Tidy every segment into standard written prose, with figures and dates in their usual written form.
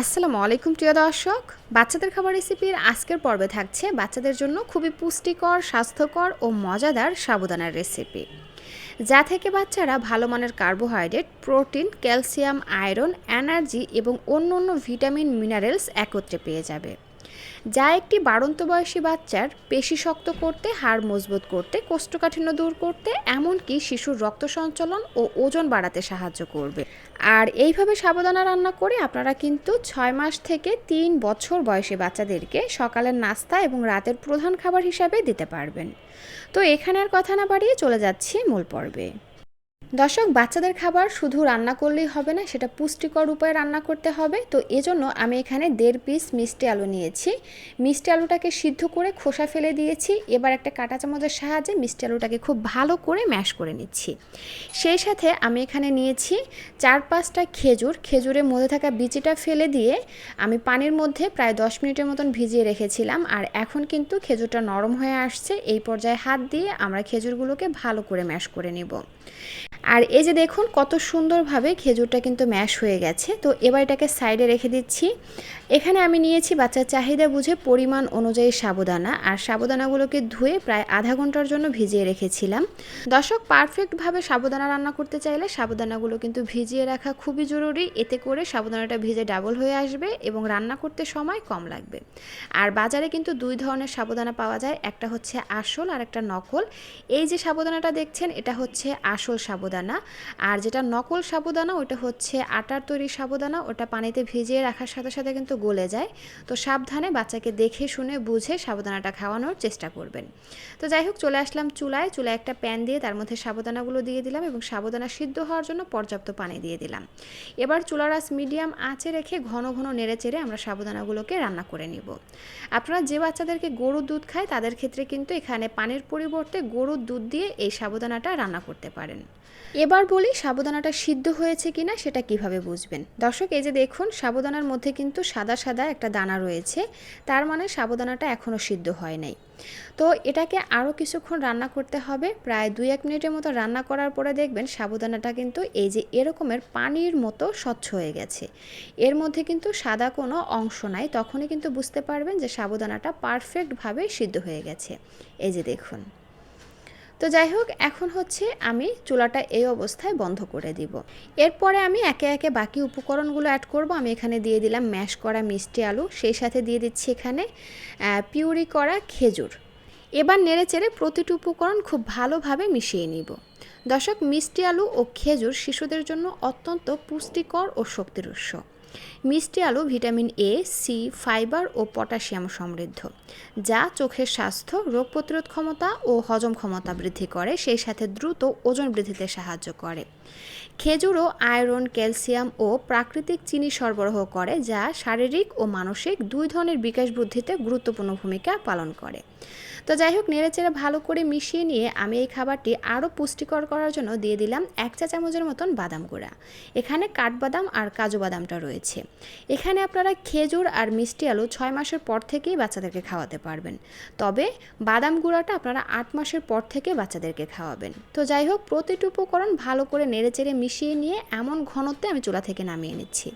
আসসালামু আলাইকুম প্রিয় দর্শক, বাচ্চাদের খাবার রেসিপির আজকের পর্বে থাকছে বাচ্চাদের জন্য খুবই পুষ্টিকর, স্বাস্থ্যকর ও মজাদার সাবুদানার রেসিপি, যা থেকে বাচ্চারা ভালো মানের carbohydrate, protein, calcium, iron, energy এবং অন্য ভিটামিন মিনারেলস একত্রে পেয়ে যাবে, যা একটি বাড়ন্ত বয়সী বাচ্চার পেশি শক্ত করতে, হাড় মজবুত করতে, কোষ্ঠকাঠিন্য দূর করতে, এমনকি শিশুর রক্ত সঞ্চালন ও ওজন বাড়াতে সাহায্য করবে। আর এইভাবে সাবুদানা রান্না করে আপনারা কিন্তু 6 মাস থেকে 3 বছর বয়সী বাচ্চাদেরকে সকালের নাস্তা এবং রাতের প্রধান খাবার হিসাবে দিতে পারবেন। তো এখানে আর কথা না বাড়িয়ে চলে যাচ্ছি মূল পর্বে। দর্শক, বাচ্চাদের খাবার শুধু রান্না করলেই হবে না, সেটা পুষ্টিকর উপায়ে রান্না করতে হবে। তো এজন্য আমি এখানে 1.5 পিস মিষ্টি আলু নিয়েছি। মিষ্টি আলুটাকে সিদ্ধ করে খোসা ফেলে দিয়েছি। এবার একটা কাঁটা চামচের সাহায্যে মিষ্টি আলুটাকে খুব ভালো করে ম্যাশ করে নিচ্ছি। সেই সাথে আমি এখানে নিয়েছি 4-5টা খেজুর। খেজুরের মধ্যে থাকা বিচিটা ফেলে দিয়ে আমি পানির মধ্যে প্রায় 10 মিনিটের মতন ভিজিয়ে রেখেছিলাম। আর এখন কিন্তু খেজুরটা নরম হয়ে আসছে। এই পর্যায়ে হাত দিয়ে আমরা খেজুরগুলোকে ভালো করে ম্যাশ করে নেব। আর এই যে দেখুন কত সুন্দরভাবে খেজুরটা কিন্তু ম্যাশ হয়ে গেছে। তো এবার এটাকে সাইডে রেখে দিচ্ছি। এখানে আমি নিয়েছি বাচ্চার চাহিদা বুঝে পরিমাণ অনুযায়ী সাবুদানা, আর সাবুদানাগুলোকে ধুয়ে প্রায় আধা ঘন্টার জন্য ভিজিয়ে রেখেছিলাম। দর্শক, পারফেক্টভাবে সাবুদানা রান্না করতে চাইলে সাবুদানাগুলো কিন্তু ভিজিয়ে রাখা খুবই জরুরি। এতে করে সাবুদানাটা ভিজে ডাবল হয়ে আসবে এবং রান্না করতে সময় কম লাগবে। আর বাজারে কিন্তু 2 ধরনের সাবুদানা পাওয়া যায়, একটা হচ্ছে আসল আর একটা নকল। এই যে সাবুদানাটা দেখছেন এটা হচ্ছে আসল সাবুদানা, আর যেটা নকল সাবুদানা ওটা হচ্ছে আটার তৈরি সাবুদানা। ওটা পানিতে ভিজিয়ে রাখার সাথে সাথে কিন্তু গলে যায়। তো সাবধানে বাচ্চাকে দেখে শুনে বুঝে সাবুদানাটা খাওয়ানোর চেষ্টা করবেন। তো যাই হোক, চলে আসলাম চুলায় একটা প্যান দিয়ে তার মধ্যে সাবুদানাগুলো দিয়ে দিলাম এবং সাবুদানা সিদ্ধ হওয়ার জন্য পর্যাপ্ত পানি দিয়ে দিলাম। এবার চুলার আঁচ মিডিয়াম আঁচে রেখে ঘন ঘন নেড়ে চেড়ে আমরা সাবুদানাগুলোকে রান্না করে নিব। আপনারা যে বাচ্চাদেরকে গরুর দুধ খায় তাদের ক্ষেত্রে কিন্তু এখানে পানির পরিবর্তে গরুর দুধ দিয়ে এই সাবুদানাটা রান্না করতে পারেন। এবার বলি সাবুদানাটা সিদ্ধ হয়েছে কিনা সেটা কিভাবে বুঝবেন। দর্শক, এই যে দেখুন সাবুদানার মধ্যে কিন্তু সাদা সাদা একটা দানা রয়েছে, তার মানে সাবুদানাটা এখনও সিদ্ধ হয় নাই। তো এটাকে আরও কিছুক্ষণ রান্না করতে হবে, প্রায় 2-1 মিনিটের মতো রান্না করার পরে দেখবেন সাবুদানাটা কিন্তু এই যে এরকমের পানির মতো স্বচ্ছ হয়ে গেছে। এর মধ্যে কিন্তু সাদা কোনো অংশ নাই, তখনই কিন্তু বুঝতে পারবেন যে সাবুদানাটা পারফেক্টভাবে সিদ্ধ হয়ে গেছে। এই যে দেখুন। তো যাই হোক, এখন হচ্ছে আমি চুলাটা এই অবস্থায় বন্ধ করে দিব। এরপরে আমি একে একে বাকি উপকরণগুলো অ্যাড করব। আমি এখানে দিয়ে দিলাম ম্যাশ করা মিষ্টি আলু, সেই সাথে দিয়ে দিচ্ছি এখানে পিউরি করা খেজুর। এবার নেড়েচেড়ে প্রতিটি উপকরণ খুব ভালোভাবে মিশিয়ে নিব। দর্শক, মিষ্টি আলু ও খেজুর শিশুদের জন্য অত্যন্ত পুষ্টিকর ও শক্তির উৎস। মিষ্টি আলু ভিটামিন এ, সি, ফাইবার ও পটাশিয়াম সমৃদ্ধ, যা চোখের স্বাস্থ্য, রোগ প্রতিরোধ ক্ষমতা ও হজম ক্ষমতা বৃদ্ধি করে, সেই সাথে দ্রুত ওজন বৃদ্ধিতে সাহায্য করে। খেজুরও আয়রন, ক্যালসিয়াম ও প্রাকৃতিক চিনি সরবরাহ করে, যা শারীরিক ও মানসিক 2 ধরনের বিকাশ বৃদ্ধিতে গুরুত্বপূর্ণ ভূমিকা পালন করে। তো যাই হোক, নেড়েচেড়ে ভালো করে মিশিয়ে নিয়ে আমি এই খাবারটি আরও পুষ্টিকর করার জন্য দিয়ে দিলাম 1 চা চামচের মতন বাদাম গুঁড়া। এখানে কাঠবাদাম আর কাজু বাদামটা রয়েছে। এখানে আপনারা খেজুর আর মিষ্টি আলু 6 মাসের পর থেকেই বাচ্চাদেরকে খাওয়াতে পারবেন, তবে বাদাম গুঁড়াটা আপনারা 8 মাসের পর থেকে বাচ্চাদেরকে খাওয়াবেন। তো যাই হোক, প্রতিটি উপকরণ ভালো করে নেড়েচেড়ে মিশিয়ে নিয়ে এমন ঘনত্বে আমি চুলা থেকে নামিয়ে নিচ্ছি।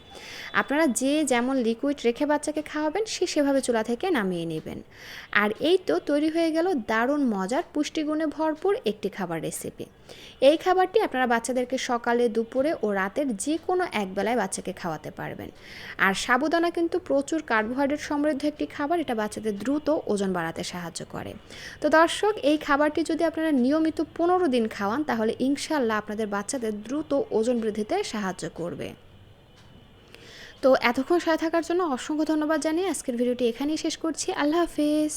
আপনারা যে যেমন লিকুইড রেখে বাচ্চাকে খাওয়াবেন সেভাবে চুলা থেকে নামিয়ে নেবেন। আর এই তো তৈরি হয়ে গেল দারুণ মজার, পুষ্টিগুণে ভরপুর একটি খাবার রেসিপি। এই খাবারটি আপনারা বাচ্চাদেরকে সকালে, দুপুরে ও রাতের যে কোনো এক বেলায় বাচ্চাকে খাওয়াতে পারবেন। আর সাবুদানা কিন্তু প্রচুর কার্বোহাইড্রেট সমৃদ্ধ একটি খাবার, এটা বাচ্চাদের দ্রুত ওজন বাড়াতে সাহায্য করে। তো দর্শক, এই খাবারটি যদি আপনারা নিয়মিত 15 দিন খাওয়ান তাহলে ইনশাল্লাহ আপনাদের বাচ্চাদের দ্রুত ওজন বৃদ্ধিতে সাহায্য করবে। তো এতক্ষণ সাথে থাকার জন্য অসংখ্য ধন্যবাদ জানিয়ে আজকের ভিডিওটি এখানেই শেষ করছি। আল্লাহ হাফেজ।